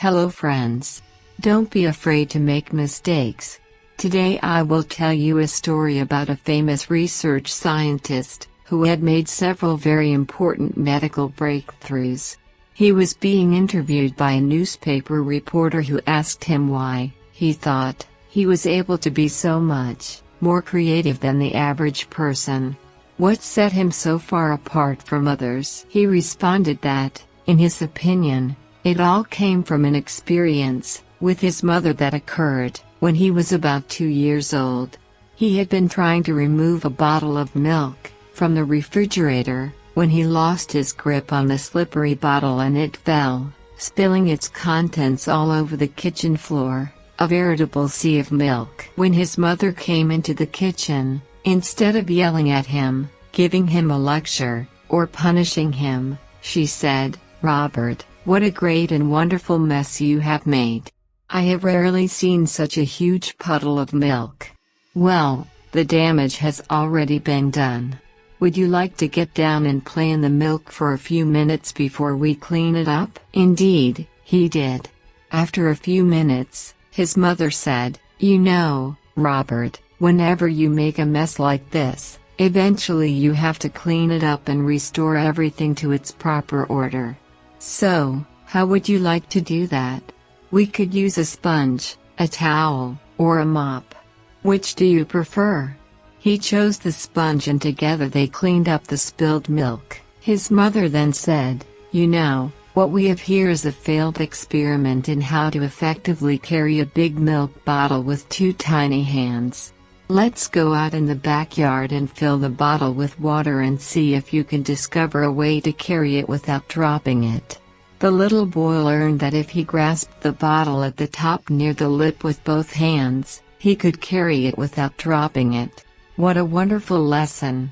Hello friends. Don't be afraid to make mistakes. Today I will tell you a story about a famous research scientist who had made several very important medical breakthroughs. He was being interviewed by a newspaper reporter who asked him why he thought he was able to be so much more creative than the average person. What set him so far apart from others? He responded that, in his opinion, it all came from an experience with his mother that occurred when he was about 2 years old. He had been trying to remove a bottle of milk from the refrigerator when he lost his grip on the slippery bottle and it fell, spilling its contents all over the kitchen floor, a veritable sea of milk. When his mother came into the kitchen, instead of yelling at him, giving him a lecture, or punishing him, she said, "Robert, what a great and wonderful mess you have made. I have rarely seen such a huge puddle of milk. Well, the damage has already been done. Would you like to get down and play in the milk for a few minutes before we clean it up?" Indeed, he did. After a few minutes, his mother said, "You know, Robert, whenever you make a mess like this, eventually you have to clean it up and restore everything to its proper order. So, how would you like to do that? We could use a sponge, a towel, or a mop. Which do you prefer?" He chose the sponge and together they cleaned up the spilled milk. His mother then said, "You know, what we have here is a failed experiment in how to effectively carry a big milk bottle with 2 tiny hands. Let's go out in the backyard and fill the bottle with water and see if you can discover a way to carry it without dropping it." The little boy learned that if he grasped the bottle at the top near the lip with both hands, he could carry it without dropping it. What a wonderful lesson!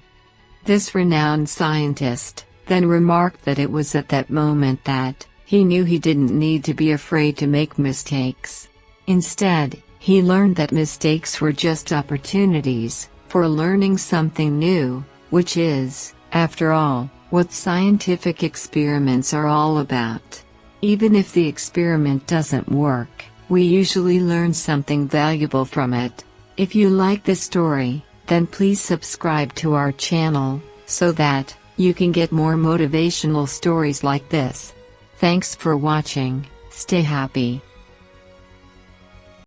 This renowned scientist then remarked that it was at that moment that he knew he didn't need to be afraid to make mistakes. Instead, he learned that mistakes were just opportunities for learning something new, which is, after all, what scientific experiments are all about. Even if the experiment doesn't work, we usually learn something valuable from it. If you like this story, then please subscribe to our channel, so that you can get more motivational stories like this. Thanks for watching, stay happy.